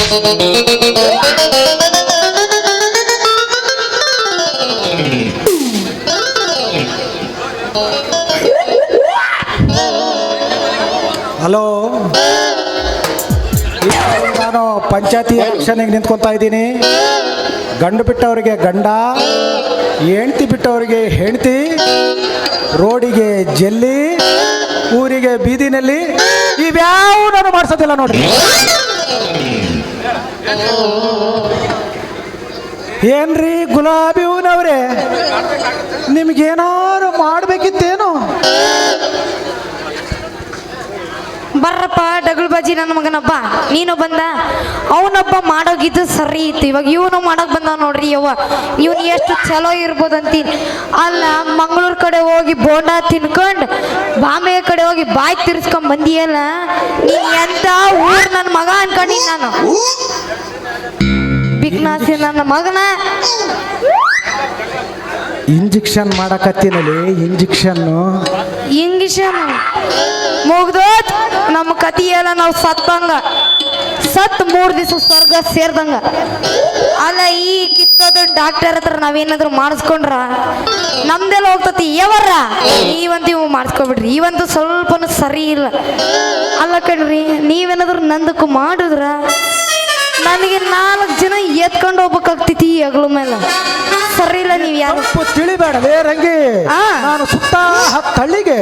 Hello, ನಾನು ಪಂಚಾಯತಿ ಎಲೆಕ್ಷನ್ಗೆ ನಿಂತ್ಕೊತಾ ಇದ್ದೀನಿ. ಗಂಡು ಬಿಟ್ಟವರಿಗೆ ಗಂಡ, ಹೆಂಡ್ತಿ ಬಿಟ್ಟವರಿಗೆ ಹೆಂಡ್ತಿ, ರೋಡಿಗೆ ಜಲ್ಲಿ, ಊರಿಗೆ ಬೀದಿನಲ್ಲಿ ಇವ್ಯಾವ ನಾನು ಮಾಡಿಸೋದಿಲ್ಲ ನೋಡ್ರಿ. ಏನ್ರಿ ಗುಲಾಬಿ ಹೂನವ್ರೆ, ನಿಮ್ಗೇನಾದ್ರು ಮಾಡ್ಬೇಕಿತ್ತೇನು? ಬರ್ರಪ್ಪ ಡಗುಲ್ ಬಾಜಿ ನನ್ನ ಮಗನಬ್ಬ, ನೀನು ಬಂದ. ಅವನೊಬ್ಬ ಮಾಡೋಗಿದ್ದು ಸರಿ ಇತ್ತು, ಇವಾಗ ಇವನು ಮಾಡೋಕೆ ಬಂದ ನೋಡ್ರಿ. ಯವ್ವ ಇವನು ಎಷ್ಟು ಚಲೋ ಇರ್ಬೋದಂತೀನಿ. ಅಲ್ಲ, ಮಂಗಳೂರು ಕಡೆ ಹೋಗಿ ಬೋಂಡ ತಿನ್ಕೊಂಡು ಬಾಂಬೆ ಕಡೆ ಹೋಗಿ ಬಾಯಿ ತಿರ್ಸ್ಕೊಂಡ್ ಬಂದಿಯಲ್ಲ, ನೀನು ಎಂತ ಊರ್ ನನ್ನ ಮಗ ಅನ್ಕೊಂಡಿ ನಾನು. ಬಿಗ್ನಾಸಿ ನನ್ನ ಮಗನ ಇಂಜೆಕ್ಷನ್ ಮಾಡಕತ್ತೀನಲ್ಲಿ. ಇಂಜೆಕ್ಷನ್ ಮುಗ್ದೋತ್ ನಮ್ಮ ಕತಿಯೆಲ್ಲ. ನಾವು ಸತ್ತಂಗ, ಸತ್ 3 ದಿವಸ ಸ್ವರ್ಗ ಸೇರ್ದಂಗ. ಅಲ್ಲ, ಈ ಕಿತ್ತದ ಡಾಕ್ಟರ್ ಹತ್ರ ನಾವೇನಾದ್ರು ಮಾಡಿಸ್ಕೊಂಡ್ರ ನಮ್ದೆಲ್ಲ ಹೋಗ್ತತಿ. ಯವರ ನೀವಂತೂ ಇವು ಮಾಡಿಸ್ಕೊಬಿಡ್ರಿ, ಇವಂತೂ ಸ್ವಲ್ಪನೂ ಸರಿ ಇಲ್ಲ. ಅಲ್ಲ ಕಣ್ರಿ, ನೀವೇನಾದ್ರು ನಂದಕ್ಕೂ ಮಾಡಿದ್ರ ನನಗೆ 4 ಜನ ಎತ್ಕೊಂಡು ಹೋಗ್ಬೇಕಾಗ್ತೈತಿ ಈ ಹೆಗಲ ಮೇಲೆ. ಸರಿ ಇಲ್ಲ. ನೀವು ಯಾರು ತಿಳಿಬೇಡವೇ ರಂಗಿ, ನಾನು ಸುತ್ತ ಹಳ್ಳಿಗೆ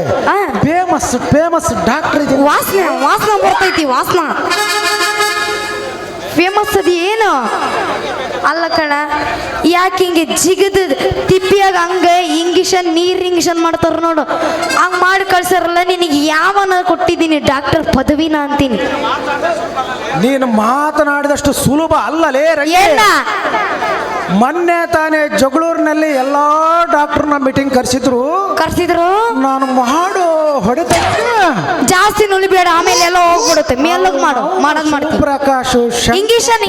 ಫೇಮಸ್ ಡಾಕ್ಟರ್ ಇದ್ದೀನಿ. ವಾಸನ ಬರ್ತೈತಿ, ವಾಸನ ಫೇಮಸ್ ಅದು ಏನು ಅಲ್ಲ ಕಣ. ಯಾಕೆ ಹಿಂಗೆ ಜಿಗದ ತಿಪ್ಪಿಯಾಗ ಹಂಗ ಇಂಗಿಷನ್ ನೀರ್ ಇಂಗಿಷನ್ ಮಾಡ್ತಾರ ನೋಡು, ಹಂಗ್ ಮಾಡಿ ಕಳ್ಸಾರಲ್ಲ. ನಿನಗೆ ಯಾವನ ಕೊಟ್ಟಿದ್ದೀನಿ ಡಾಕ್ಟರ್ ಪದವಿನ ಅಂತೀನಿ. ನೀನು ಮಾತನಾಡಿದಷ್ಟು ಸುಲಭ ಅಲ್ಲಲೇ ರಂಗಿ. ಮೊನ್ನೆ ತಾನೇ ಜಗಳೂರಿನಲ್ಲಿ ಎಲ್ಲಾ ಡಾಕ್ಟರ್ನ ಮೀಟಿಂಗ್ ಕರೆಸಿದ್ರು. ನಾನು ಮಾಡೋ ಹೊಡೆತ ಜಾಸ್ತಿ ನುಲಿಬೇಡ, ಆಮೇಲೆ ಎಲ್ಲ ಹೋಗ್ಬಿಡುತ್ತೆ. ಮೇಲೋಗಿ ಮಾಡೋದ್ ಮಾಡ್ತೀನಿ. ಪ್ರಕಾಶ್ ಇಂಗಿಷನ್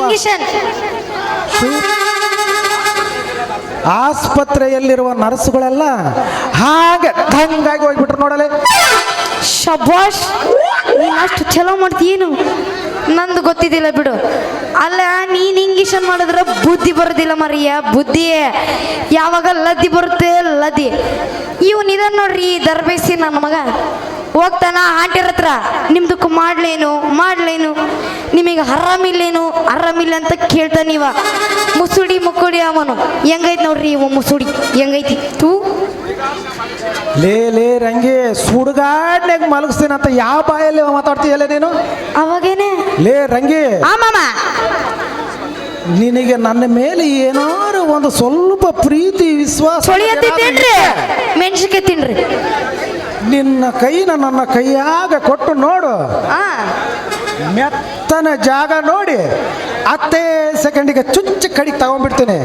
ಆಸ್ಪತ್ರೆಯಲ್ಲಿರುವ ನರ್ಸ್ಗಳೆಲ್ಲ ಹಾಗೆ ಹಂಗಾಗಿ ಹೋಗ್ಬಿಟ್ರು ನೋಡಲೆ. ಶಬಾಷ್, ನೀನು ಅಷ್ಟು ಚಲೋ ಮಾಡ್ತೀಯೇನು? ನಂದು ಗೊತ್ತಿದ್ದಿಲ್ಲ ಬಿಡು. ಅಲ್ಲ, ನೀನ್ ಇಂಗಿಷನ್ ಮಾಡಿದ್ರೆ ಬುದ್ಧಿ ಬರೋದಿಲ್ಲ ಮರಿಯ. ಬುದ್ಧಿ ಯಾವಾಗ ಲದ್ದಿ ಬರುತ್ತೆ, ಲದ್ದಿ. ಇವನ್ ಇದನ್ ನೋಡ್ರಿ, ದರ್ಬೇಸಿ ನನ್ನ ಮಗ ಹೋಗ್ತಾನ ಆಂಟಿರ ಹತ್ರ, ನಿಮ್ದಕ್ಕೂ ಮಾಡ್ಲೇನು, ನಿಮಗೆ ಆರಾಮಿಲ್ಲ ಅಂತ ಕೇಳ್ತಾನ. ಇವ ಮುಸುಡಿ ಮುಕ್ಕುಡಿ ಅವನು ಹೆಂಗೈತಿ ನೋಡ್ರಿ. ಇವ ಮುಸುಡಿ ಹೆಂಗೈತಿ ತೂ. ಲೇ ರಂಗಿ, ಸುಡುಗಾಡ್ನಾಗ ಮಲಗಿಸ್ತೀನಂತ ಯಾವ ಬಾಯಲ್ಲಿ ಮಾತಾಡ್ತೀಯಲ್ಲ ನೀನು? ಅವಾಗೇನೆ ಲೇ ರಂಗಿ, ಮಾಮ ನಿನಗೆ ನನ್ನ ಮೇಲೆ ಏನಾರು ಒಂದು ಸ್ವಲ್ಪ ಪ್ರೀತಿ ವಿಶ್ವಾಸ ಮೆಣಸಿಗೆ ತಿನ್ರಿ. ನಿನ್ನ ಕೈನ ನನ್ನ ಕೈಯಾಗ ಕೊಟ್ಟು ನೋಡು, ಮೆತ್ತನ ಜಾಗ ನೋಡಿ ಹತ್ತೇ ಸೆಕೆಂಡಿಗೆ ಚುಚ್ಚಿ ಕಡಿಗೆ ತಗೊಂಡ್ಬಿಡ್ತೀನಿ.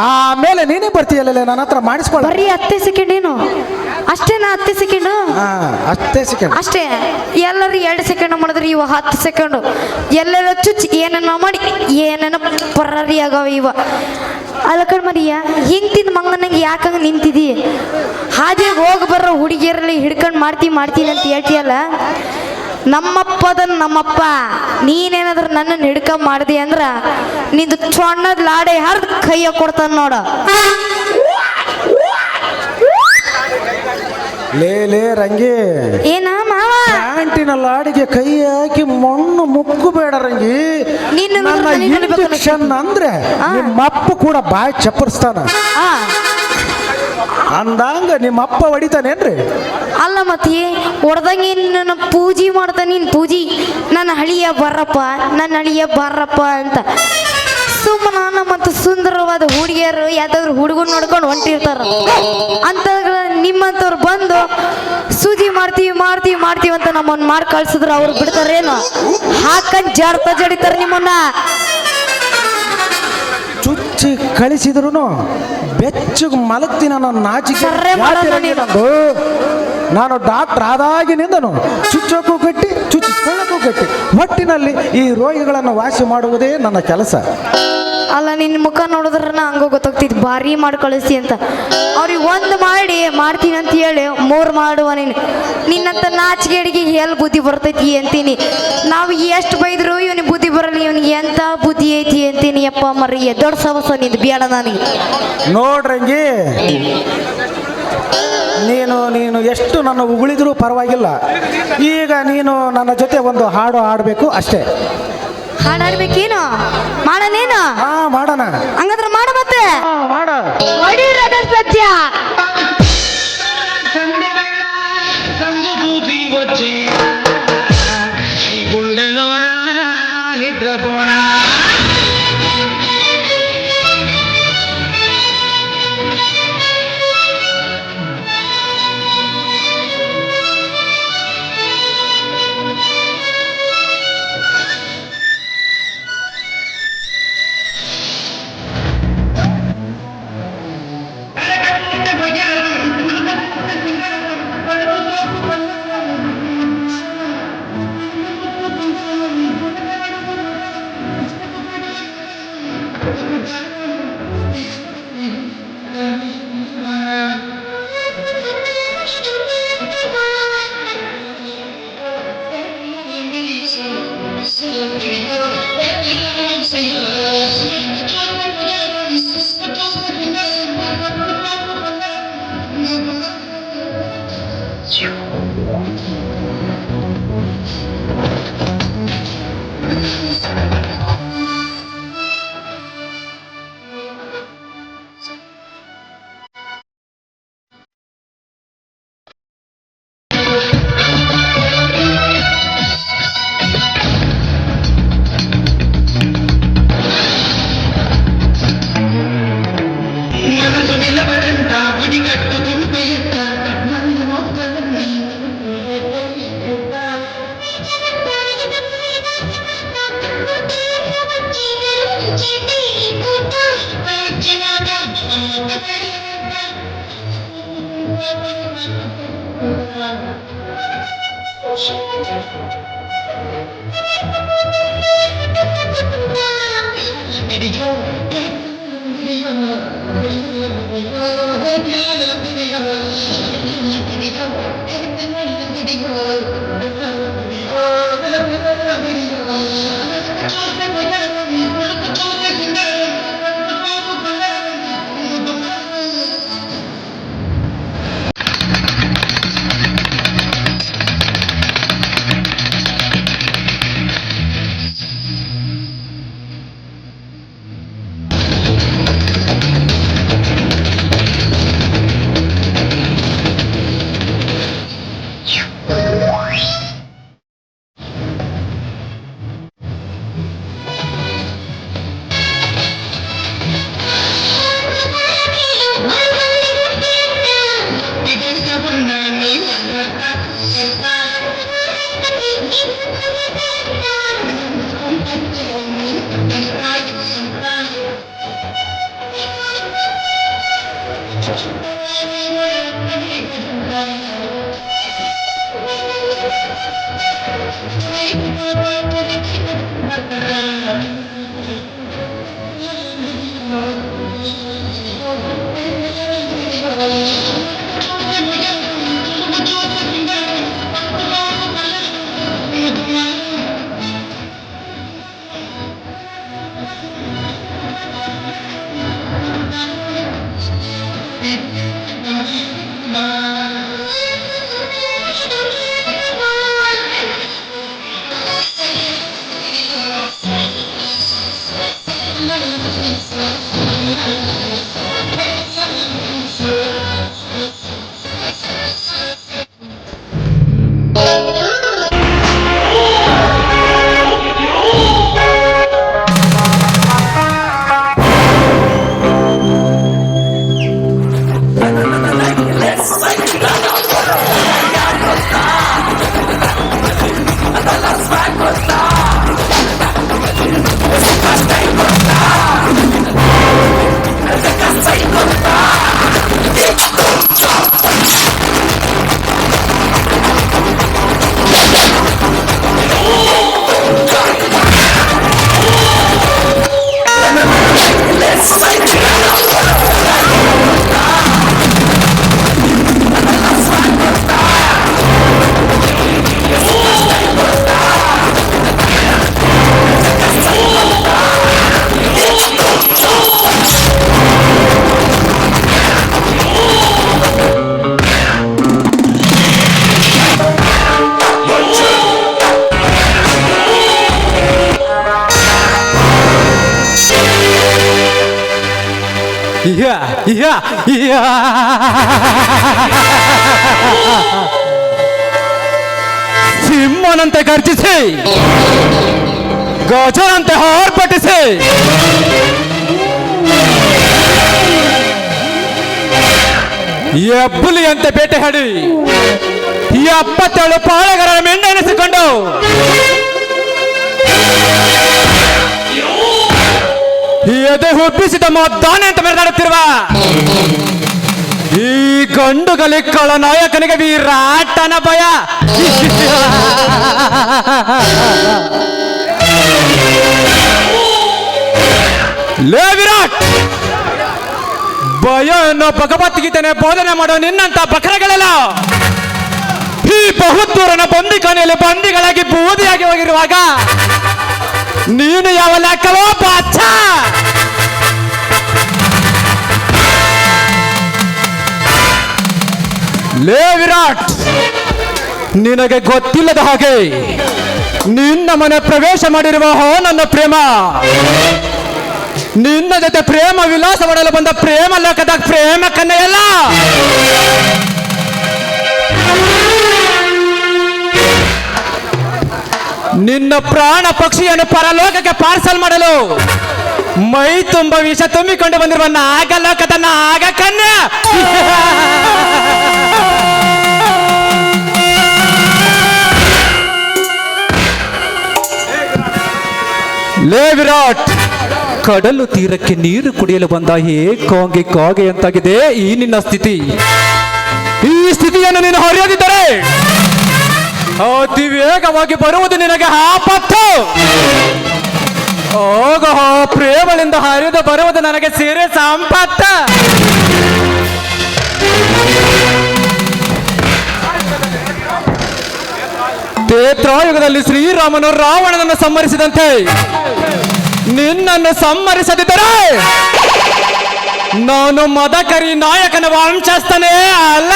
ಆಮೇಲೆ ನೀನೇ ಬರ್ತೀಯಲ್ಲ ನನ್ನ ಹತ್ರ ಮಾಡಿಸ್ಕೊಳ್ಳ. ಬರೀ 10 ಸೆಕೆಂಡ್ ಏನು ಅಷ್ಟೇನಾ? 10 ಸೆಕೆಂಡು ಅಷ್ಟೇ. ಎಲ್ಲರೂ 2 ಸೆಕೆಂಡ್ ಮಾಡಿದ್ರಿ, ಇವ 10 ಸೆಕೆಂಡು. ಎಲ್ಲೆಲ್ಲ ಚುಚ್ಚಿ ಏನೇನೋ ಮಾಡಿ ಏನೇನೋ ಪರಾರಿ ಆಗವ ಇವ. ಅಲ್ಲಕಡ್ ಮರಿಯ, ಹಿಂಗ್ ತಿಂದು ಮಂಗನಂಗೆ ಯಾಕಂಗ ನಿಂತಿದಿ? ಹಾದಿಯಾಗ ಹೋಗಿ ಬರೋ ಹುಡುಗಿಯರಲ್ಲಿ ಹಿಡ್ಕೊಂಡು ಮಾಡ್ತೀನಿ ಅಂತ ಹೇಳ್ತೀಯಲ್ಲ. ನಮ್ಮಪ್ಪ ನೀನೇನಾದ್ರೂ ನನ್ನನ್ನು ಹಿಡ್ಕೊಂಡ್ ಮಾಡ್ದಿ ಅಂದ್ರ ನಿಂದು ಚೊಣ್ಣದ ಲಾಡೆ ಹರಿದು ಕೈಯ ಕೊಡ್ತಾನ ನೋಡ. ಲೇ ರಂಗಿ, ಏನ ಮಾವ? ಪ್ಯಾಂಟಿನ ಲಾಡಿಗೆ ಕೈ ಹಾಕಿ ಮಣ್ಣು ಮುಕ್ಕಬೇಡ ರಂಗಿ. ನನ್ನ ಇಂಜೆಕ್ಷನ್ ಅಂದ್ರೆ ನಿಮ್ಮಪ್ಪ ಕೂಡ ಬಾಯಿ ಚಪ್ಪರಿಸ್ತಾನ ಅಂದಂಗ ನಿಮ್ಮಪ್ಪ ಹೊಡಿತಾನೇನ್ರಿ? ಅಲ್ಲ ಮತ್ತೆ ಹೊಡೆದಂಗೆ ನನ್ನ ಪೂಜೆ ಮಾಡ್ತಾನೆ. ನೀನು ಪೂಜೆ ನನ್ನ ಹಳಿಯ ಬಾರಪ್ಪ ಅಂತ ಸುಮ್ಮನ ಮತ್ತು ಸುಂದರವಾದ ಹುಡುಗಿಯರು ಯಾವ್ದಾದ್ರು ಹುಡುಗನ್ ನೋಡ್ಕೊಂಡು ಹೊಂಟಿರ್ತಾರ. ಅಂತ ನಿಮ್ಮಂತವ್ರು ಬಂದು ಸೂಜಿ ಮಾಡ್ತೀವಿ ಅಂತ ನಮ್ಮನ್ನ ಮಾಡಿ ಕಳ್ಸಿದ್ರು ಅವ್ರು ಬಿಡ್ತಾರೇನು? ಹಾಕಂಡ್ ಜಡಿತಾರ ನಿಮ್ಮನ್ನ. ಚುಚ್ಚಿ ಕಳಿಸಿದ್ರು ಬೆಚ್ಚಗೆ ಮಲಗ್ತೀನಿ ನನ್ನ ನಾಚಿಕೆ. ನಾನು ಡಾಕ್ಟರ್ ಆದಾಗಿನಿಂದನು ಚುಚ್ಚೋಕ್ಕೂ ಗಟ್ಟಿ, ಚುಚ್ಚಿಕೊಳ್ಳಕ್ಕೂ ಗಟ್ಟಿ. ಒಟ್ಟಿನಲ್ಲಿ ಈ ರೋಗಿಗಳನ್ನು ವಾಸಿ ಮಾಡುವುದೇ ನನ್ನ ಕೆಲಸ. ಅಲ್ಲ ನಿನ್ನ ಮುಖ ನೋಡಿದ್ರ ಹಂಗ ಗೊತ್ತಾಗ್ತಿದ್ ಭಾರಿ ಮಾಡಿ ಕಳಿಸ್ತಿ ಅಂತ. ಅವ್ರಿಗೆ ಒಂದು ಮಾಡಿ ಮಾಡ್ತೀನಿ ಅಂತ ಹೇಳಿ 3 ಮಾಡುವ ನೀನು. ನಿನ್ನಂತ ನಾಚಿಕೆಡಿಗೆ ಎಲ್ಲಿ ಬುದ್ಧಿ ಬರ್ತೈತಿ ಅಂತೀನಿ. ನಾವು ಎಷ್ಟು ಬೈದ್ರು ಇವನಿಗೆ ಬುದ್ಧಿ ಬರಲ್ಲ, ಇವನಿಗೆ ಎಂತ ಬುದ್ಧಿ ಐತಿ ಅಂತೀನಿ. ಅಪ್ಪ ಮರಿ ದೊಡ್ಡ ಸಮಸ್ಯೆ ನಿಂದು ಬೇಡ ನನಗೆ. ನೋಡ್ರಂಗಿ, ನೀನು ಎಷ್ಟು ನನ್ನ ಉಗುಳಿದ್ರೂ ಪರವಾಗಿಲ್ಲ. ಈಗ ನೀನು ನನ್ನ ಜೊತೆ ಒಂದು ಹಾಡು ಹಾಡಬೇಕು ಅಷ್ಟೇ. ಹಾಡಾಡ್ಬೇಕೇನು? ಮಾಡನೇನು? ಹಾ, ಮಾಡೋಣ. ಹಂಗಾದ್ರೆ ಮಾಡ ಮತ್ತೆ. ಮಾಡ. ಸತ್ಯ ಸಿಂಹನಂತೆ ಗರ್ಜಿಸಿ ಗಜನಂತೆ ಆರ್ಭಟಿಸಿ ಹೆಬ್ಬುಲಿಯಂತೆ ಬೇಟೆಯಾಡಿ 77 ಪಾಳೆಗಾರರ ಮೆಂಡೆನಿಸಿಕೊಂಡು ಎದೆ ಹುಬ್ಬಿಸಿದ ಮದ್ದಾನೆ ಅಂತ ಮೆರೆದಾಡುತ್ತಿರುವ ಈ ಗಂಡು ಗಲಿಕ್ಕಳ ನಾಯಕನಿಗೆ ವಿರಾಟನ ಭಯ. ಲೇ ವಿರಾಟ್, ಭಯ ಅನ್ನೋ ಭಗವದ್ಗೀತೆನೆ ಬೋಧನೆ ಮಾಡೋ ನಿನ್ನಂತ ಬಕರಗಳೆಲ್ಲ ಈ ಬಹುದೂರನ ಬಂದಿಖಾನೆಯಲ್ಲಿ ಬಂದಿಗಳಾಗಿ ಬೂದಿಯಾಗಿ ಹೋಗಿರುವಾಗ ನೀನು ಯಾವ ಲೆಕ್ಕವೋ ಬಾಚ? ಲೇ ವಿರಾಟ್, ನಿನಗೆ ಗೊತ್ತಿಲ್ಲದ ಹಾಗೆ ನಿನ್ನ ಮನೆ ಪ್ರವೇಶ ಮಾಡಿರುವ ನನ್ನ ಪ್ರೇಮ ನಿನ್ನ ಜೊತೆ ಪ್ರೇಮ ವಿಲಾಸ ಮಾಡಲು ಬಂದ ಪ್ರೇಮ ಲೋಕದ ಪ್ರೇಮ ಕನ್ನೆಯಲ್ಲ. ನಿನ್ನ ಪ್ರಾಣ ಪಕ್ಷಿಯನ್ನು ಪರಲೋಕಕ್ಕೆ ಪಾರ್ಸಲ್ ಮಾಡಲು ಮೈ ತುಂಬ ವಿಷ ತುಂಬಿಕೊಂಡು ಬಂದಿರುವ ನಾಗಲೋಕದ ನಾಗ ಕನ್ಯೆ. ಲೇ ವಿರಾಟ್, ಕಡಲು ತೀರಕ್ಕೆ ನೀರು ಕುಡಿಯಲು ಬಂದ ಕಾಗೆ ಕಾಗೆ ಅಂತಾಗಿದೆ ಈ ನಿನ್ನ ಸ್ಥಿತಿ. ಈ ಸ್ಥಿತಿಯನ್ನು ನೀನು ಹರಿಯದಿದ್ದರೆ ಅತಿ ವೇಗವಾಗಿ ಬರುವುದು ನಿನಗೆ ಆಪತ್ತು. ಹೋಗ ಪ್ರೇಮಳಿಂದ ಹರಿದು ಬರುವುದು ನನಗೆ ಸೇರೆ ಸಂಪತ್ತ. ತ್ರೇತಾಯುಗದಲ್ಲಿ ಶ್ರೀರಾಮನು ರಾವಣನನ್ನು ಸಂಹರಿಸಿದಂತೆ ನಿನ್ನನ್ನು ಸಂಹರಿಸದಿದ್ದರೆ ನಾನು ಮದಕರಿ ನಾಯಕನ ವಂಶಸ್ಥನೇ ಅಲ್ಲ.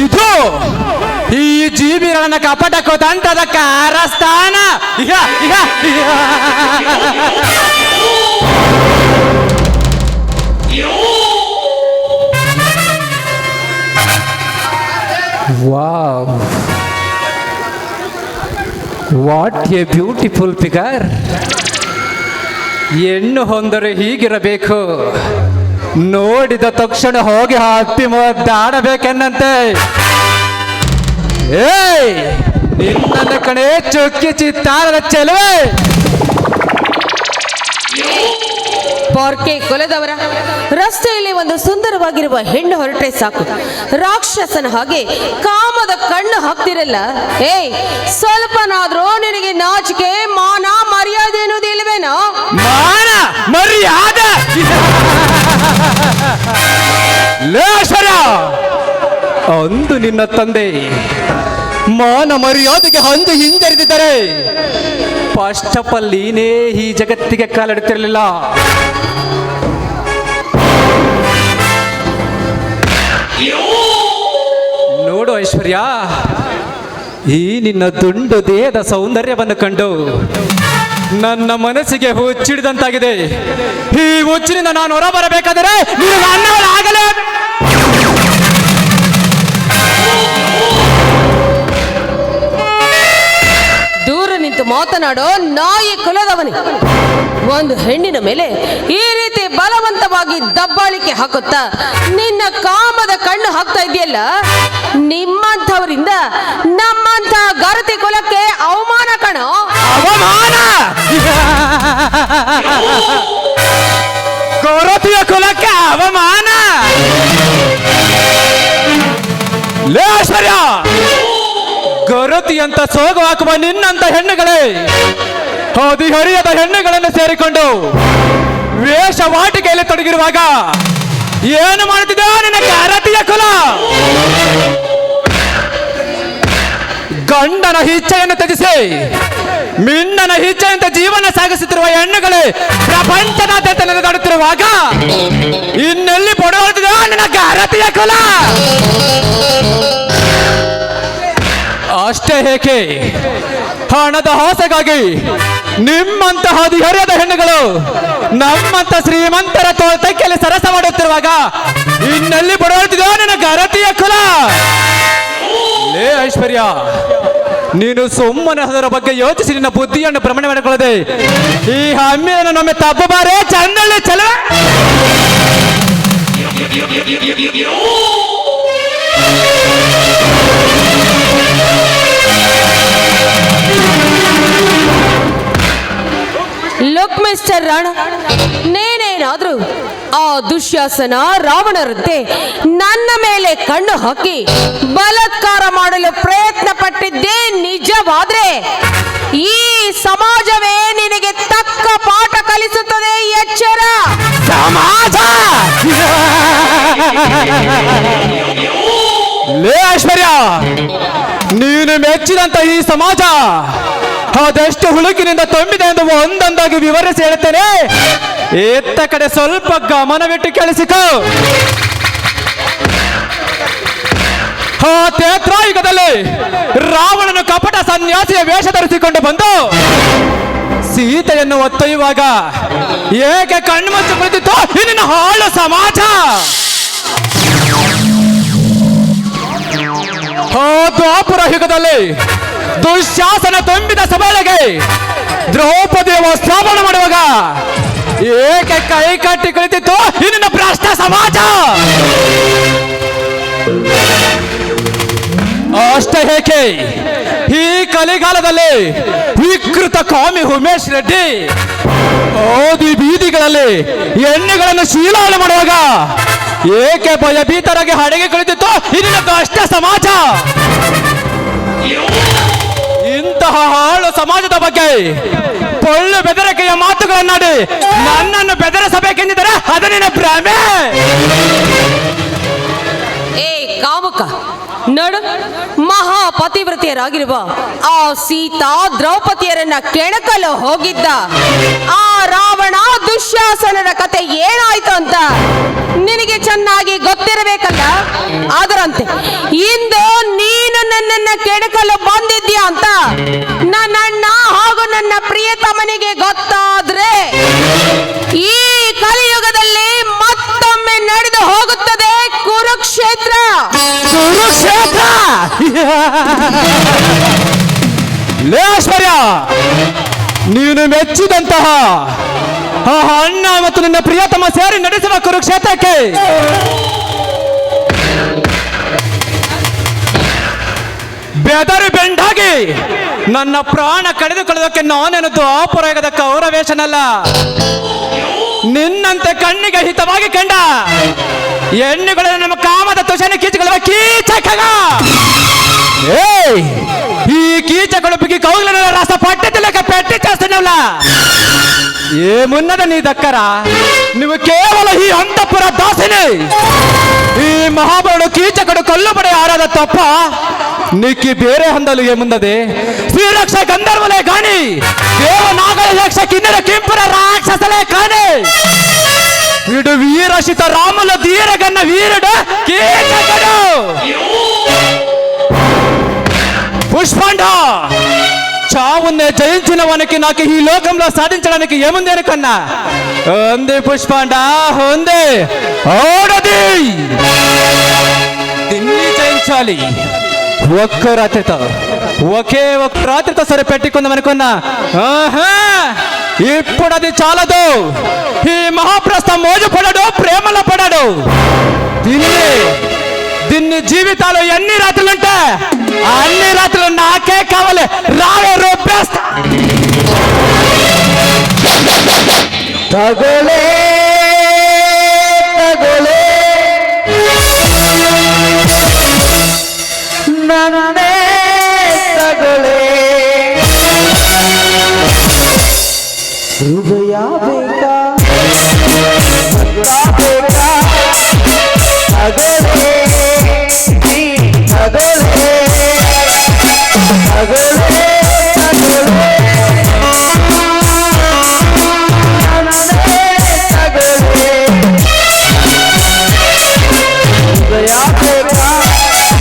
ಇದು ಈ ಜೀವಿಗಳನ್ನ ಕಪಟ ಕೋದಂಟದ ಕಾರಸ್ಥಾನ. Wow, what a beautiful figure. ಹೆಣ್ಣು ಹೊಂದರೆ ಹೀಗಿರಬೇಕು, ನೋಡಿದ ತಕ್ಷಣ ಹೋಗಿ ಹತ್ತಿ ಮುದ್ದಾಡಬೇಕೆನ್ನಂತೆ. ಏಯ್, ನಿನ್ನ ಕಣೆ ಚುಕ್ಕಿ ಚಿತ್ತಾರದ ಚೆಲುವೆ. ಪೊರ್ಕೆ ಕೊಲೆದವರ ರಸ್ತೆಯಲ್ಲಿ ಒಂದು ಸುಂದರವಾಗಿರುವ ಹೆಣ್ಣು ಹೊರಟೆ ಸಾಕು, ರಾಕ್ಷಸನ ಹಾಗೆ ಕಾಮದ ಕಣ್ಣು ಹಾಕ್ತಿರಲ್ಲ. ಏಯ್, ಸ್ವಲ್ಪನಾದ್ರೂ ನಿನಗೆ ನಾಚಿಕೆ ಮಾನ ಮರ್ಯಾದೆ ಎನ್ನುವುದು ಇಲ್ವೇನೋ? ಮಾನ ಮರ್ಯಾದೆ ಲೇಷರ ಅಂದು ನಿನ್ನ ತಂದೆ ಮಾನ ಮರ್ಯಾದೆಗೆ ಹಂದು ಹಿಂಜರಿದಿದ್ದರೆ ಫಸ್ಟ್ ಆಫ್ ಆಲ್ ನೀನೇ ಈ ಜಗತ್ತಿಗೆ ಕಾಲಿಡುತ್ತಿರಲಿಲ್ಲ. ನೋಡು ಐಶ್ವರ್ಯ, ಈ ನಿನ್ನ ದುಂಡು ದೇಹದ ಸೌಂದರ್ಯವನ್ನು ಕಂಡು ನನ್ನ ಮನಸ್ಸಿಗೆ ಹುಚ್ಚಿಡಿದಂತಾಗಿದೆ. ಈ ಹುಚ್ಚಿನಿಂದ ನಾನು ಹೊರಬರಬೇಕಾದರೆ ನೀನು ಅನ್ನವಳಾಗಲೇ. ದೂರ ನಿಂತು ಮಾತನಾಡೋ ನಾಯಿ ಕುಲದವನೇ, ಒಂದು ಹೆಣ್ಣಿನ ಮೇಲೆ ಈ ರೀತಿ ಬಲವಂತವಾಗಿ ದಬ್ಬಾಳಿಕೆ ಹಾಕುತ್ತಾ ನಿನ್ನ ಕಾಮದ ಕಣ್ಣು ಹಾಕ್ತಾ ಇದೆಯಲ್ಲ. ನಿಮ್ಮಂಥವರಿಂದ ನಮ್ಮಂಥ ಗರತಿ ಕುಲಕ್ಕೆ ಅವಮಾನ ಕಣೋ, ಅವಮಾನ. ಗರತಿಯ ಕುಲಕ್ಕೆ ಅವಮಾನ. ಲೇಷರ್ಯ, ಗರತಿ ಅಂತ ಸೋಗು ಹಾಕುವ ನಿನ್ನಂತ ಹೆಣ್ಣುಗಳೇ ಹದಿಹರಿಯದ ಹೆಣ್ಣುಗಳನ್ನು ಸೇರಿಕೊಂಡು ವೇಷವಾಟಿಕೆಯಲ್ಲಿ ತೊಡಗಿರುವಾಗ ಏನು ಮಾಡುತ್ತಿದ್ದ ನಿನ್ನ ಗರತಿಯ ಕುಲ? ಗಂಡನ ಇಚ್ಛೆಯನ್ನು ತ್ಯಜಿಸಿ ಮಿನ್ನನ ಇಚ್ಛೆಯಂತೆ ಜೀವನ ಸಾಗಿಸುತ್ತಿರುವ ಹೆಣ್ಣುಗಳೇ ಪ್ರಪಂಚದಾದ್ಯಂತ ನಡೆದಾಡುತ್ತಿರುವಾಗ ಇನ್ನೆಲ್ಲಿ ಪಡುತ್ತಿದ್ದ ನಿನ್ನ ಗರತಿಯ ಕುಲ? ಅಷ್ಟೇ ಏಕೆ, ಹಣದ ಆಸೆಗಾಗಿ ನಿಮ್ಮಂತಹ ಹರಿಯದ ಹೆಣ್ಣುಗಳು ನಮ್ಮಂತ ಶ್ರೀಮಂತರ ತೋಟಕ್ಕೆಲ್ಲಿ ಸರಸ ಮಾಡುತ್ತಿರುವಾಗ ಇನ್ನೆಲ್ಲಿ ಬಡವಳ್ತಿದೋ ನಿನ್ನ ಗರತಿಯ ಕುಲ. ಲೇ ಐಶ್ವರ್ಯ, ನೀನು ಸುಮ್ಮನೆ ಅದರ ಬಗ್ಗೆ ಯೋಚಿಸಿ ನಿನ್ನ ಬುದ್ಧಿಯನ್ನು ಭ್ರಮಣೆ ಮಾಡಿಕೊಳ್ಳದೆ ಈ ಹಮ್ಮಿಯನ್ನು ನಮ್ಮೆ ತಬ್ಬಬಾರೇ ಚಂದಳ್ಳಿ ಚಲ. ಲುಕ್ ಮಿಸ್ಟರ್ ರಾಣ, ನೀನೇನಾದ್ರೂ ಆ ದುಶ್ಯಾಸನ ರಾವಣರಂತೆ ನನ್ನ ಮೇಲೆ ಕಣ್ಣು ಹಾಕಿ ಬಲಾತ್ಕಾರ ಮಾಡಲು ಪ್ರಯತ್ನ ಪಟ್ಟಿದ್ದೇ ನಿಜವಾದ್ರೆ ಈ ಸಮಾಜವೇ ನಿನಗೆ ತಕ್ಕ ಪಾಠ ಕಲಿಸುತ್ತದೆ. ಎಚ್ಚರ. ಸಮಾಜ ಲೇ ಐಶ್ವರ್ಯ, ನೀನು ಮೆಚ್ಚಿದಂತ ಈ ಸಮಾಜ ಅದೆಷ್ಟು ಹುಳುಕಿನಿಂದ ತುಂಬಿದೆ ಎಂದು ಒಂದೊಂದಾಗಿ ವಿವರಿಸಿ ಹೇಳುತ್ತೇನೆ. ಎತ್ತ ಕಡೆ ಸ್ವಲ್ಪ ಗಮನವಿಟ್ಟು ಕೇಳಿಸಿಕೋ. ತ್ರೇತಾಯುಗದಲ್ಲಿ ರಾವಣನು ಕಪಟ ಸನ್ಯಾಸಿಯ ವೇಷ ಧರಿಸಿಕೊಂಡು ಬಂದು ಸೀತೆಯನ್ನು ಒತ್ತೊಯ್ಯುವಾಗ ಏಕೆ ಕಣ್ಮುಚ್ಚಿ ಕುಳಿತಿತ್ತು ಇನ್ನ ಹಾಳು ಸಮಾಜ. ದ್ವಾಪರ ಯುಗದಲ್ಲಿ ದುಶ್ಯಾಸನ ತುಂಬಿದ ಸಭೆಗೆ ದ್ರೌಪದಿಯ ವಸ್ತ್ರಾಪಣ ಮಾಡುವಾಗ ಏಕೆ ಕೈ ಕಟ್ಟಿ ಕುಳಿತಿತ್ತು ಇನ್ನ ಭ್ರಷ್ಟ ಸಮಾಜ. ಅಷ್ಟೇ ಏಕೆ ಈ ಕಲಿಗಾಲದಲ್ಲಿ ವಿಕೃತ ಕಾಮಿ ಉಮೇಶ್ ರೆಡ್ಡಿ ಓದಿ ಬೀದಿಗಳಲ್ಲಿ ಎಣ್ಣೆಗಳನ್ನು ಶೀಲಾವಣೆ ಮಾಡುವಾಗ ಏಕೆ ಭಯಭೀತರಾಗಿ ಹಡೆಗೆ ಕುಳಿತಿತ್ತು ಇಲ್ಲಿನ ಭ್ರಷ್ಟ ಸಮಾಜ. ಇಂತಹ ಹಾಳು ಸಮಾಜದ ಬಗ್ಗೆ ಪೊಳ್ಳು ಬೆದರಿಕೆಯ ಮಾತುಗಳನ್ನಾಡಿ ನನ್ನನ್ನು ಬೆದರಿಸಬೇಕೆಂದಿದ್ದರೆ ಅದು ನಿನ್ನ ಭ್ರಮೆ. ಏ ಕಾಮುಕ, ನೋಡು, ಮಹಾಪತಿವ್ರತಿಯರಾಗಿರುವ ಆ ಸೀತಾ ದ್ರೌಪದಿಯರನ್ನ ಕೆಣಕಲು ಹೋಗಿದ್ದ ಆ ರಾವಣ ದುಶ್ಯಾಸನರ ಕತೆ ಏನಾಯ್ತು ಅಂತ ನಿನಗೆ ಚೆನ್ನಾಗಿ ಗೊತ್ತಿರಬೇಕಲ್ಲ. ಅದರಂತೆ ಇಂದು ನೀನು ನನ್ನನ್ನ ಕೆಣಕಲು ಬಂದಿದ್ಯಾ ಅಂತ ನನ್ನ ಅಣ್ಣ ಹಾಗೂ ನನ್ನ ಪ್ರಿಯತಮನಿಗೆ ಗೊತ್ತಾದ್ರೆ ಈ ಕಲಿಯುಗದಲ್ಲಿ ಮತ್ತೊಮ್ಮೆ ನಡೆದು ಹೋಗುತ್ತದೆ ಕುರುಕ್ಷೇತ್ರ. ಕುರುಕ್ಷೇತ್ರ ಲೇ ಐಶ್ವರ್ಯ, ನೀನು ಮೆಚ್ಚಿದಂತಹ ಆ ಅಣ್ಣ ಮತ್ತು ನಿನ್ನ ಪ್ರಿಯತಮ ಸೇರಿ ನಡೆಸುವ ಕುರುಕ್ಷೇತ್ರಕ್ಕೆ ಬೆದರು ಬೆಂಡಾಗಿ ನನ್ನ ಪ್ರಾಣ ಕಳೆದುಕೊಳ್ಳೋದಕ್ಕೆ ನಾನೇನು ದ್ವಾಪರಯುಗದ ಕೌರವೇಶನಲ್ಲ. ನಿನ್ನಂತೆ ಕಣ್ಣಿಗೆ ಹಿತವಾಗಿ ಕಂಡ ಹೆಣ್ಣುಗಳನ್ನು ನಮ್ಮ ಕಾಮದ ತುಷಾನ ಕೀಚಕೊಳ್ಳುವ ಕೀಚಕ. ಈ ಕೀಚಗಳು ಬಿಗಿ ಕೌಲನ ರಸ ಪಟ್ಟತಿಲಕ ಪೆಟ್ಟಿ ಚಾಸ್ತನಲ್ಲ. ಏ ಮುನ್ನದ ನೀ ದಕ್ಕರ, ನೀವು ಕೇವಲ ಈ ಅಂತಪುರ ದಾಸಿನಿ. ಈ ಮಹಾಬಲು ಕೀಚಕಡು ಕಲ್ಲುಬಡೆ ಆರಾದ ತಪ್ಪ ನಿಕ್ಕಿ ಬೇರೆ ಹೊಂದಲು ಮುಂದದೆ ಶ್ರೀರಕ್ಷ ಗಂಧರ್ವಲೇ ಗಾಣಿ ದೇವನಾಗಲ ಯಕ್ಷ ಕಿನ್ನರ ಕಿಂಪುರ ರಾಕ್ಷಸಲೇ ಕಾಣಿ ಇಡು ವೀರಶಿತ ರಾಮಲ ಧೀರಗನ್ನ ವೀರಡು ಕೀಚಕಡು పుష్పాండ చావున్నే జయించిన వానికి నాకు ఈ లోకంలో సాధించడానికి ఏముంది అనుకున్నా ఉంది పుష్పాండ ఉంది ఓడది దీన్ని జయించాలి ఒక్క రాత్రితో ఒకే ఒక్క రాత్రితో సరిపెట్టుకుందాం అనుకున్నా ఇప్పుడు అది చాలదు ఈ మహాప్రస్థం మోజు పడాడు ప్రేమలో పడాడు దీన్ని జీవితాలు ఎన్ని రాత్రులుంటే అన్ని రాత్రులు నాకే కావాలి రావే రూపేస్తా తగలే తగలే నన్నే తగలే హృదయ ಬೇಕಾ ಬೇಕಾ ತಗಲೇ ತಗಲೇ ತಗಲೇ ತಗಲೇ ಹೃದಯ ಬೇಕಾ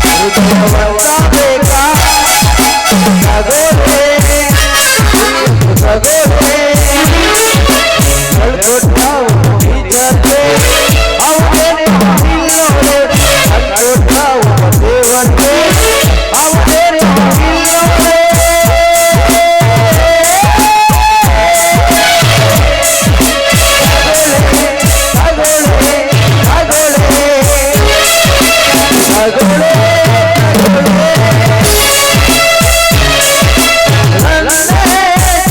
ಹೃದಯ ಬೇಕಾ ತಗಲೇ ತಗೊಳ್ಳೆ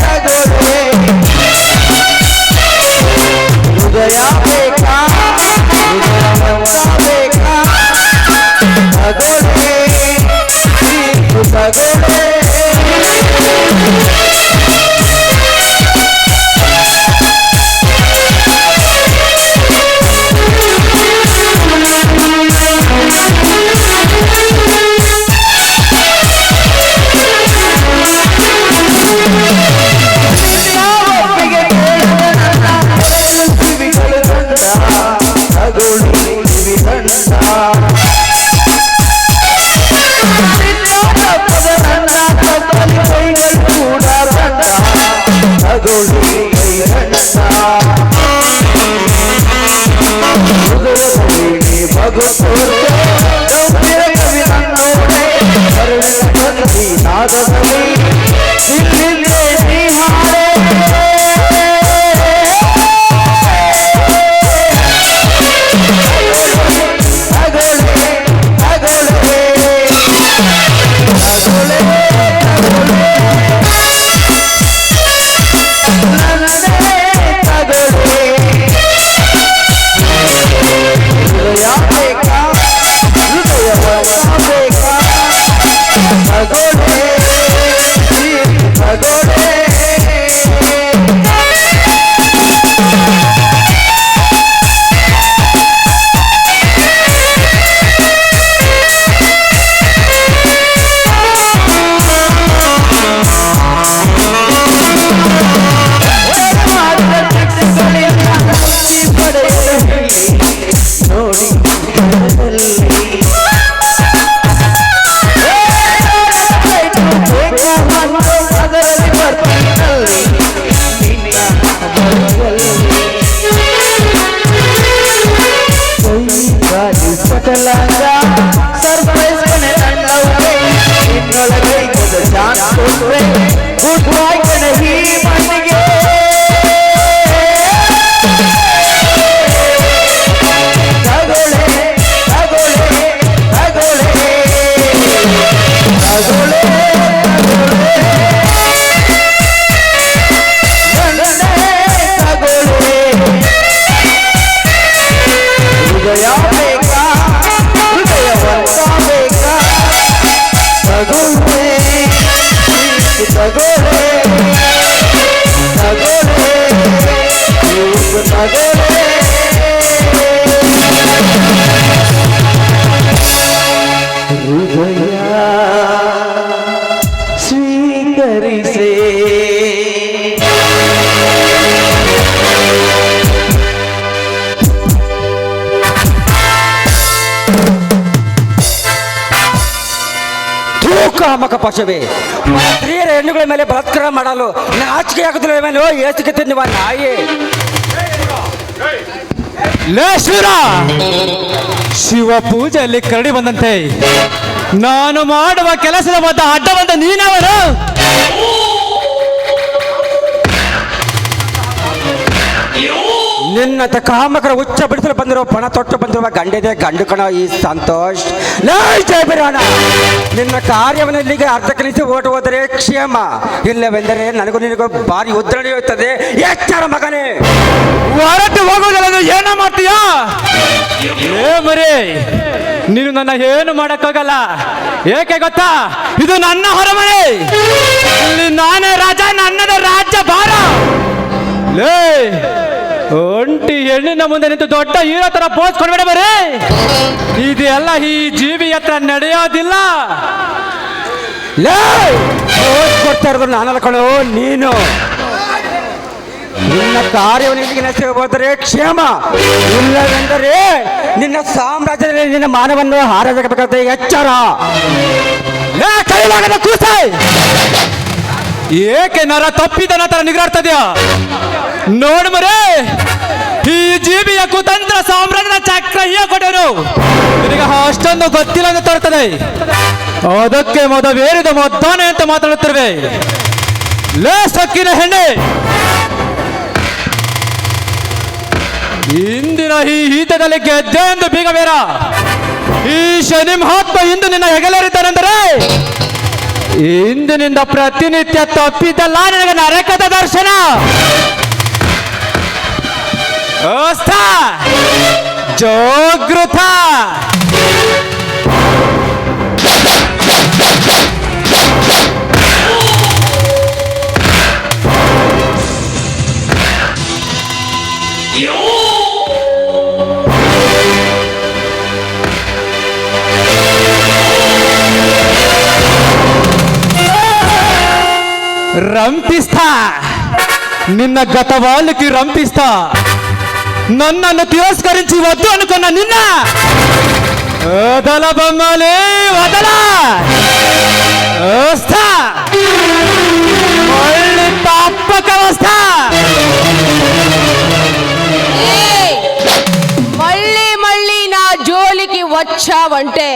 ತಗೊಳ್ಳೆ ಹೃದಯ ಬೇಕಾ ಹೃದಯ ಬೇಕಾ ತಗೊಳ್ಳೆ ತಗೊಳ್ಳೆ ಸ್ವೀಕರಿಸೇ ಕಾಮಕ ಪಶುವೆ ಸ್ತ್ರೀಯರ ಹೆಣ್ಣುಗಳ ಮೇಲೆ ಬಲಾತ್ಕಾರ ಮಾಡಲು ನಾಚಿಕೆ ಆಗುತ್ತಿಲ್ಲ ಮೇಲೆ ಏಸಿಗೆ ತಿನ್ನುವ ನಾಯಿ ಲೇ ಶಿವರ ಶಿವ ಪೂಜೆಯಲ್ಲಿ ಕರಡಿ ಬಂದಂತೆ ನಾನು ಮಾಡುವ ಕೆಲಸದ ಮಧ್ಯ ಅಡ್ಡ ಬಂದ ನೀನವರು ನಿನ್ನ ಕಾಮಕರ ಉಚ್ಚ ಬಿಡಿಸಲು ಬಂದಿರೋ ಪಣ ತೊಟ್ಟು ಬಂದಿರುವ ಗಂಡಿದೆ ಗಂಡು ಕಣ ಈ ಸಂತೋಷ್ ಜಯಬಿರಾಣ ನಿನ್ನ ಕಾರ್ಯವನ್ನು ಇಲ್ಲಿಗೆ ಅರ್ಧ ಕಲಿಸಿ ಓಟು ಹೋದರೆ ಕ್ಷೇಮ ಇಲ್ಲವೆಂದರೆ ನನಗೂ ನಿನಗೂ ಭಾರಿ ಉದ್ರಣೆ ಇರುತ್ತದೆ ಎಚ್ಚರ ಮಗನೇ ಹೊರಟು ಹೋಗುವುದಲ್ಲ ಏನೋ ಮಾಡ್ತೀಯಾ ಏ ಮರಿ ನೀನು ನನ್ನ ಏನು ಮಾಡಕ್ಕಾಗಲ್ಲ ಏಕೆ ಗೊತ್ತಾ ಇದು ನನ್ನ ಹೊರಮನೆ ಇಲ್ಲಿ ನಾನೇ ರಾಜ ನನ್ನದೇ ರಾಜ್ಯ ಭಾರ ಲೇ ಒಂಟಿ ಹೆಣ್ಣಿನ ಮುಂದೆ ನಿಂತು ದೊಡ್ಡ ಹೀರೋ ತರ ಪೋಸ್ ಕೊಡ್ಬೇಡ ಬರೀ ಇದೆಲ್ಲ ಈ ಜೀವಿ ಹತ್ರ ನಡೆಯೋದಿಲ್ಲ ಲೇ ಪೋಸ್ ಕೊಡ್ತಾ ಇರೋದು ನಾನಲ್ಲ ಕಣೋ ನೀನು ನಿನ್ನ ಕಾರ್ಯವನ್ನು ಇಲ್ಲಿಗೆ ನಡೆಸಿ ಹೋದರೆ ಕ್ಷೇಮ ಇಲ್ಲವೆಂದರೆ ನಿನ್ನ ಸಾಮ್ರಾಜ್ಯದಲ್ಲಿ ನಿನ್ನ ಮಾನವನ್ನು ಹಾರಬೇಕಾದ ಎಚ್ಚರ ಲೇ ಕೈಲಾಗದ ಕೂಸೆ ಏಕೆ ನರ ತಪ್ಪಿದನ ತರ ನಿಗ್ರಾಡ್ತದ್ಯಾ ನೋಡು ಮರೇ ಈ ಜೀವಿಯ ಕುತಂತ್ರ ಸಾಮ್ರಾಜ್ಯದ ಚಕ್ರ ಕೊಟ್ಟರು ನಿನಗೆ ಅಷ್ಟೊಂದು ಗೊತ್ತಿಲ್ಲ ಅಂತ ತೋರ್ತದೆ ಅದಕ್ಕೆ ಮೊದವೇರಿದ ಮೊದ್ದಾನೆ ಅಂತ ಮಾತಾಡುತ್ತಿರುವೆ ಲೇ ಸಕ್ಕಿನ ಹೆಣ್ಣೆ ಇಂದಿನ ಈ ಈತದಲ್ಲಿ ಗೆದ್ದೆ ಎಂದು ಬೀಗ ಬೇರ ಈ ಶನಿ ಮಹಾತ್ಮ ಇಂದು ನಿನ್ನ ಹೆಗಲೇರಿದ್ದಾನೆಂದರೆ ಇಂದಿನಿಂದ ಪ್ರತಿನಿತ್ಯ ತಪ್ಪಿದ್ದಲ್ಲ ನಿನಗೆ ನರಕದ ದರ್ಶನ. ಜಾಗೃತ. ರಂಪಿಸ್ತಾ నిన్న గత వాళ్ళకి రంపిస్తా నన్ను తిరస్కరించి వద్దు అనుకున్న నిన్న వదల బొమ్మలే వదల వస్తా మళ్ళీ తప్పక వస్తా. మళ్ళీ మళ్ళీ నా జోలికి వచ్చావంటే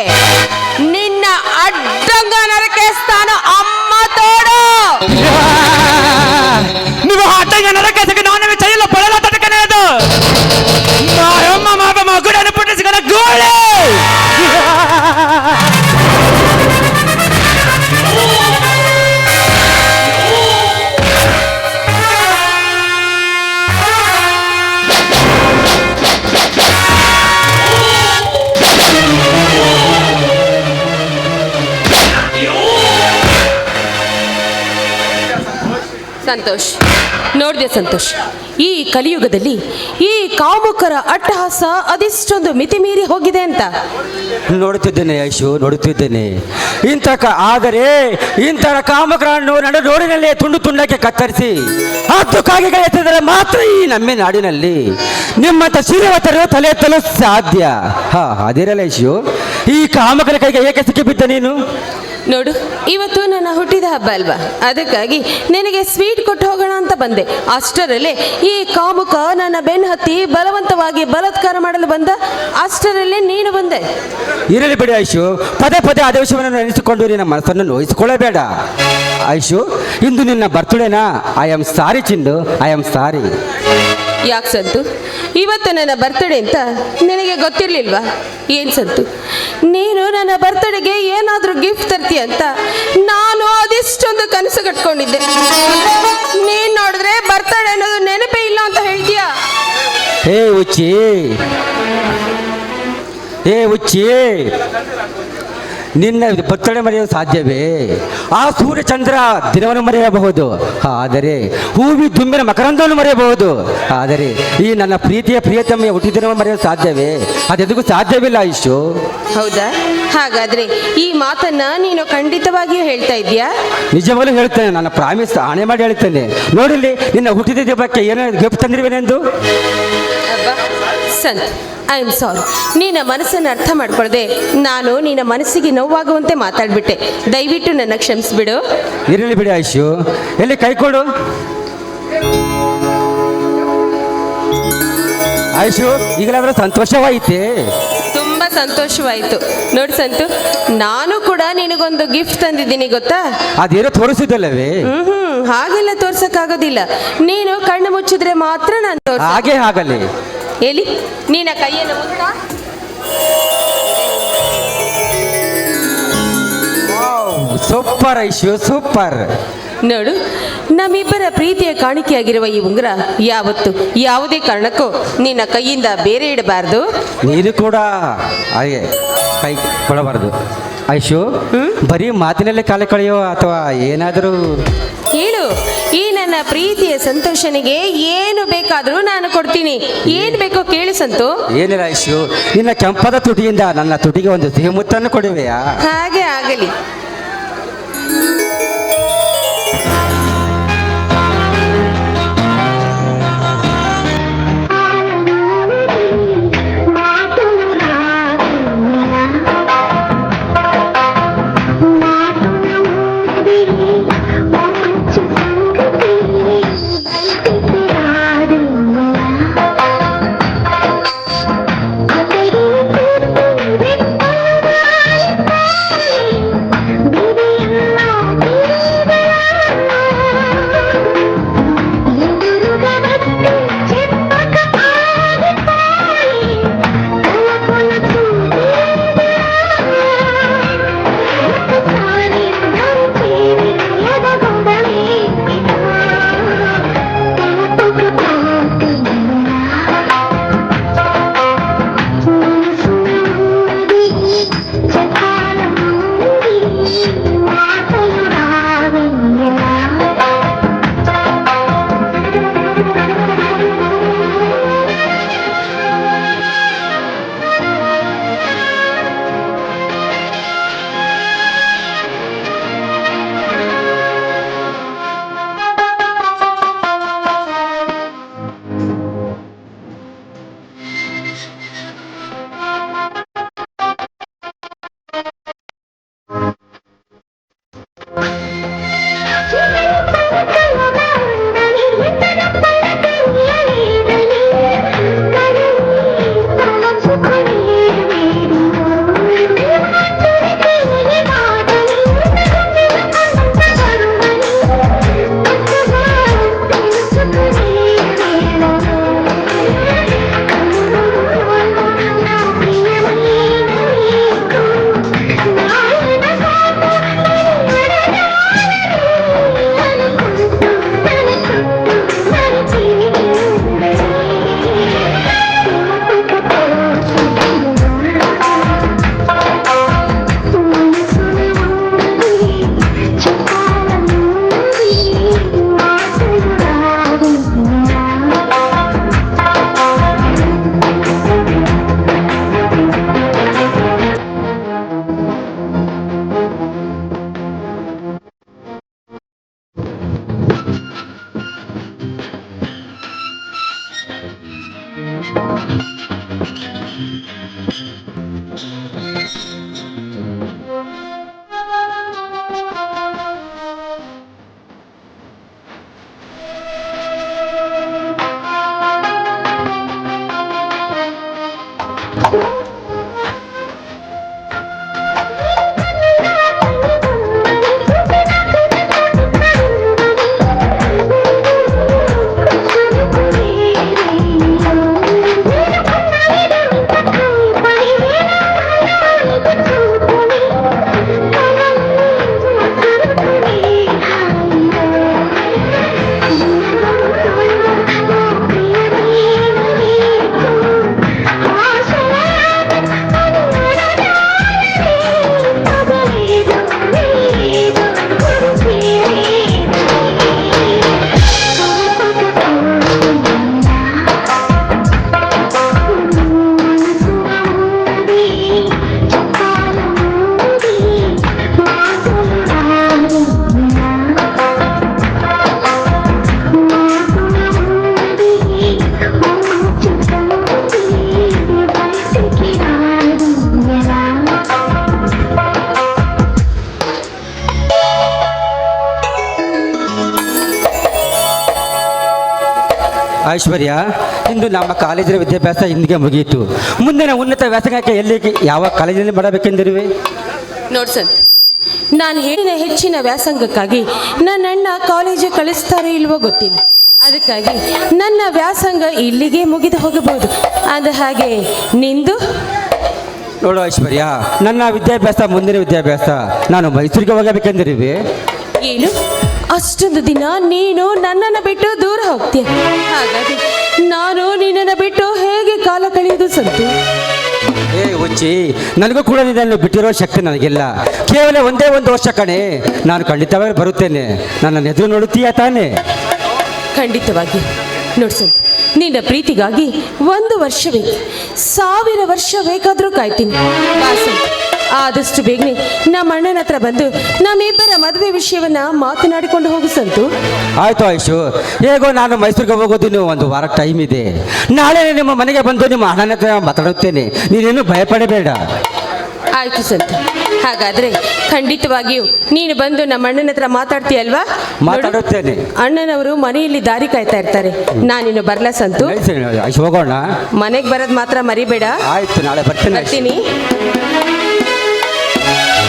నిన్న అడ్డంగా నరకేస్తాను. అమ్మ తోడు. నువ్వు అడ్డంగా నరకేసక నాన్నవి చెయ్యలో పొడలో తటకలేదు. మా అమ్మ మా మగుడని పుట్టించుకున్న గోళే. ಸಂತೋಷ್, ನೋಡಿದೆ ಸಂತೋಷ್, ಈ ಕಲಿಯುಗದಲ್ಲಿ ಈ ಕಾಮುಕರ ಅಟ್ಟಹಾಸ ಅದೆಷ್ಟೊಂದು ಮಿತಿ ಮೀರಿ ಹೋಗಿದೆ ಅಂತ. ನೋಡುತ್ತಿದ್ದೇನೆ ಐಶು, ನೋಡುತ್ತಿದ್ದೇನೆ. ಆದರೆ ಇಂತಹ ಕಾಮಕರನ್ನು ನಡು ರೋಡಿನಲ್ಲೇ ತುಂಡು ತುಂಡಕ್ಕೆ ಕತ್ತರಿಸಿ 10 ಕಾಗೆಗಳು ಎತ್ತಿದರೆ ಮಾತ್ರ ಈ ನಮ್ಮ ನಾಡಿನಲ್ಲಿ ನಿಮ್ಮಂತ ಶ್ರೀಮಂತರು ತಲೆ ಎತ್ತಲು ಸಾಧ್ಯ. ಅದಿರಲ್ಲ ಐಶು, ಈ ಕಾಮಕರ ಕೈಗೆ ಏಕೆ ಸಿಕ್ಕಿಬಿದ್ದ ನೀನು? ನೋಡು, ಇವತ್ತು ನನ್ನ ಹುಟ್ಟಿದ ಹಬ್ಬ ಅಲ್ವಾ, ಅದಕ್ಕಾಗಿ ನಿನಗೆ ಸ್ವೀಟ್ ಕೊಟ್ಟು ಹೋಗೋಣ ಅಂತ ಬಂದೆ. ಅಷ್ಟರಲ್ಲೇ ಈ ಕಾಮುಕ ನನ್ನ ಬೆನ್ನು ಹತ್ತಿ ಬಲವಂತವಾಗಿ ಬಲಾತ್ಕಾರ ಮಾಡಲು ಬಂದ. ಅಷ್ಟರಲ್ಲೇ ನೀನು ಬಂದೆ. ಇರಲಿ ಬಿಡಿ ಐಶು, ಪದೇ ಪದೇ ಅದೇ ವಿಷಯವನ್ನು ನೆನೆಸಿಕೊಂಡು ನಿನ್ನ ಮನಸ್ಸನ್ನು ನೋಯಿಸಿಕೊಳ್ಳಬೇಡ. ಐಶು, ಇಂದು ನಿನ್ನ ಬರ್ತಡೇನಾ? I am sorry Chindu, I am sorry. ಯಾಕೆ ಸಂತು, ಇವತ್ತು ನನ್ನ ಬರ್ತಡೇ ಅಂತ ನಿನಗೆ ಗೊತ್ತಿರಲಿಲ್ವಾ? ಏನು ಸಂತು, ನೀನು ನನ್ನ ಬರ್ತಡೆಗೆ ಏನಾದರೂ ಗಿಫ್ಟ್ ತರ್ತೀಯ ಅಂತ ನಾನು ಅದೆಷ್ಟೊಂದು ಕನಸು ಕಟ್ಕೊಂಡಿದ್ದೆ. ನೀನು ನೋಡಿದ್ರೆ ಬರ್ತಡೇ ಅನ್ನೋದು ನೆನಪೇ ಇಲ್ಲ ಅಂತ ಹೇಳ್ತೀಯಾ? ಹೇ ಹುಚ್ಚಿ, ಹೇ ಹುಚ್ಚಿ, ನಿನ್ನ ಬರ್ತಡೇ ಮರೆಯಲು ಸಾಧ್ಯವೇ? ಆ ಸೂರ್ಯಚಂದ್ರ ದಿನವನ್ನು ಮರೆಯಬಹುದು, ಆದರೆ ಹೂವಿ ದುಂಬಿನ ಮಕರಂದವನ್ನು ಮರೆಯಬಹುದು. ಆದರೆ ಈ ನನ್ನ ಪ್ರೀತಿಯ ಪ್ರಿಯತಮೆಯ ಹುಟ್ಟಿದಿನವನ್ನು ಮರೆಯಲು ಸಾಧ್ಯವೇ? ಅದೆಂದಿಗೂ ಸಾಧ್ಯವಿಲ್ಲ ಐಶು. ಹೌದಾ? ಹಾಗಾದ್ರೆ ಈ ಮಾತನ್ನ ನೀನು ಖಂಡಿತವಾಗಿಯೂ ಹೇಳ್ತಾ ಇದೀಯಾ? ನಿಜವಾಗ್ಲೂ ಹೇಳ್ತೇನೆ, ನನ್ನ ಪ್ರಾಮಿಸ್ ಆಣೆ ಮಾಡಿ ಹೇಳ್ತೇನೆ. ನೋಡಿಲ್ಲಿ ನಿನ್ನ ಹುಟ್ಟಿದ ದಿನಕ್ಕೆ ಏನಾದ್ರು ಗಿಫ್ಟ್ ತಂದಿರುವೇನೆಂದು. Santh, I am sorry. ನಿನ್ನ ಮನಸ್ಸನ್ನು ಅರ್ಥ ಮಾಡ್ಕೊಳ್ಳದೆ ನಾನು ನಿನ್ನ ಮನಸ್ಸಿಗೆ ನೋವಾಗುವಂತೆ ಮಾತಾಡ್ಬಿಟ್ಟೆ. ದಯವಿಟ್ಟು ನನ್ನ ಕ್ಷಮಿಸ್ಬಿಡು. ಇರಲಿ ಬಿಡಿ ಐಶು, ಎಲ್ಲಿ ಕೈ ಕೊಡು. ಐಶು, ಈಗಲಾದ್ರೂ ಸಂತೋಷವಾಯಿತೆ? ತುಂಬಾ ಸಂತೋಷವಾಯಿತು. ನೋಡಿ ಸಂತು, ನಾನು ಕೂಡ ನಿನಗೊಂದು ಗಿಫ್ಟ್ ತಂದಿದ್ದೀನಿ, ಗೊತ್ತಾ? ಅದೇನೋ ತೋರಿಸಿದಲ್ಲವೇ? ಹಾಗೆಲ್ಲ ತೋರ್ಸಕ್ಕಾಗೋದಿಲ್ಲ. ನೀನು ಕಣ್ಣು ಮುಚ್ಚಿದ್ರೆ ಮಾತ್ರ ನಾನು ತೋರ್ಸ. ಹಾಗೆ ಆಗಲಿ. ಎಲ್ಲಿ ನಿನ್ನ ಕೈಯನ್ನು ಮುತ್ತಾ. Super Aishu, super. ನೋಡು, ನಮ್ಮಿಬ್ಬರ ಪ್ರೀತಿಯ ಕಾಣಿಕೆಯಾಗಿರುವ ಈ ಉಂಗುರ ಯಾವತ್ತು ಯಾವುದೇ ಕಾರಣಕ್ಕೂ ನಿನ್ನ ಕೈಯಿಂದ ಬೇರೆ ಇಡಬಾರ್ದು. ನೀನು ಕೂಡ ಹಾಗೆ ಕೈ ಕೊಡಬಾರ್ದು ಐಶು. ಬರೀ ಮಾತಿನಲ್ಲೇ ಕಾಲ ಕಳೆಯೋ ಅಥವಾ ಏನಾದರೂ ಹೇಳು. ಈ ನನ್ನ ಪ್ರೀತಿಯ ಸಂತೋಷನಿಗೆ ಏನು ಬೇಕಾದರೂ ನಾನು ಕೊಡ್ತೀನಿ. ಏನು ಬೇಕೋ ಕೇಳಿ ಸಂತು. ಏನಿಲ್ಲ ಐಶು, ನಿನ್ನ ಕೆಂಪದ ತುಟಿಯಿಂದ ನನ್ನ ತುಟಿಗೆ ಒಂದು ಸಿಹಿ ಮುತ್ತನ್ನು ಕೊಡುವೆಯಾ? ಹಾಗೆ ಆಗಲಿ. ಐಶ್ವರ್ಯ, ಇಂದು ನಮ್ಮ ಕಾಲೇಜಿನ ವಿದ್ಯಾಭ್ಯಾಸ ಇಂದಿಗೆ ಮುಗಿಯಿತು. ಮುಂದಿನ ಉನ್ನತ ವ್ಯಾಸಂಗಕ್ಕೆ ಎಲ್ಲಿಗೆ ಯಾವ ಕಾಲೇಜಿನಲ್ಲಿ ಮಾಡಬೇಕೆಂದಿರುವೆ? ನೋಡ್ ಸಂತು, ನಾನು ಹೇಳಿದ ಹೆಚ್ಚಿನ ವ್ಯಾಸಂಗಕ್ಕಾಗಿ ನನ್ನ ಅಣ್ಣ ಕಾಲೇಜಿಗೆ ಕಳಿಸ್ತಾರೋ ಇಲ್ವೋ ಗೊತ್ತಿಲ್ಲ. ಅದಕ್ಕಾಗಿ ನನ್ನ ವ್ಯಾಸಂಗ ಇಲ್ಲಿಗೆ ಮುಗಿದು ಹೋಗಬಹುದು. ಅಂದ ಹಾಗೆ ನಿಂದು? ನೋಡು ಐಶ್ವರ್ಯ, ನನ್ನ ವಿದ್ಯಾಭ್ಯಾಸ ಮುಂದಿನ ವಿದ್ಯಾಭ್ಯಾಸ ನಾನು ಮೈಸೂರಿಗೆ ಹೋಗಬೇಕೆಂದಿರುವೆ. ಏನು ಅಷ್ಟೊಂದು ದಿನ ನೀನು ನನ್ನನ್ನು ಬಿಟ್ಟು ದೂರ ಹೋಗ್ತೀಯ? ಹಾಗಾಗಿ ನಾನು ನಿನ್ನನ್ನು ಬಿಟ್ಟು ಹೇಗೆ ಕಾಲ ಕಳೆಯುವುದು ಸಂತು? ಏ ಹುಚ್ಚಿ, ನನಗೂ ಕೂಡ ನಿನ್ನನ್ನು ಬಿಟ್ಟಿರೋ ಶಕ್ತಿ ನನಗಿಲ್ಲ. ಕೇವಲ ಒಂದೇ ಒಂದು ವರ್ಷ ಕಣೆ, ನಾನು ಖಂಡಿತವಾಗಿ ಬರುತ್ತೇನೆ. ನನ್ನ ಎದುರು ನೋಡುತ್ತೀಯಾ ತಾನೇ? ಖಂಡಿತವಾಗಿ. ನೋಡ್ಸಂತ, ನಿನ್ನ ಪ್ರೀತಿಗಾಗಿ 1 ವರ್ಷ ಬೇಕು, 1000 ವರ್ಷ ಬೇಕಾದರೂ ಕಾಯ್ತೀನಿ. ಬಾಸಂತ, ಆದಷ್ಟು ಬೇಗನೆ ನಮ್ಮ ಅಣ್ಣನ ಹತ್ರ ಬಂದು ನಮ್ಮಿಬ್ಬರ ಮದುವೆ ವಿಷಯವನ್ನ ಮಾತನಾಡಿಕೊಂಡು ಹೋಗು ಸಂತು. ಆಯ್ತು ಆಯುಷು, ಹೇಗೋ ನಾನು ಮೈಸೂರಿಗೆ ಹೋಗೋದಿನ್ನು 1 ವಾರ ಟೈಮ್ ಇದೆ. ನಾಳೆ ನಿಮ್ಮ ಮನೆಗೆ ಬಂದು ನಿಮ್ಮ ಅಣ್ಣನ ಹತ್ರ ಮಾತಾಡುತ್ತೇನೆ. ನೀನೇನು ಭಯಪಡಬೇಡ. ಆಯ್ತು ಸಂತು. ಹಾಗಾದ್ರೆ ಖಂಡಿತವಾಗಿಯೂ ನೀನು ಬಂದು ನಮ್ಮ ಅಣ್ಣನ ಹತ್ರ ಮಾತಾಡ್ತೀಯಲ್ವಾ? ಮಾತಾಡುತ್ತೇನೆ. ಅಣ್ಣನವರು ಮನೆಯಲ್ಲಿ ದಾರಿ ಕಾಯ್ತಾ ಇರ್ತಾರೆ. ನಾನಿನ್ನು ಬರ್ಲಾ ಸಂತು? ಆಯುಷ್ ಹೋಗೋಣ. ಮನೆಗೆ ಬರೋದು ಮಾತ್ರ ಮರಿಬೇಡ. ಆಯ್ತು, ನಾಳೆ ಬರ್ತೀನಿ. ಬರ್ತೀನಿ.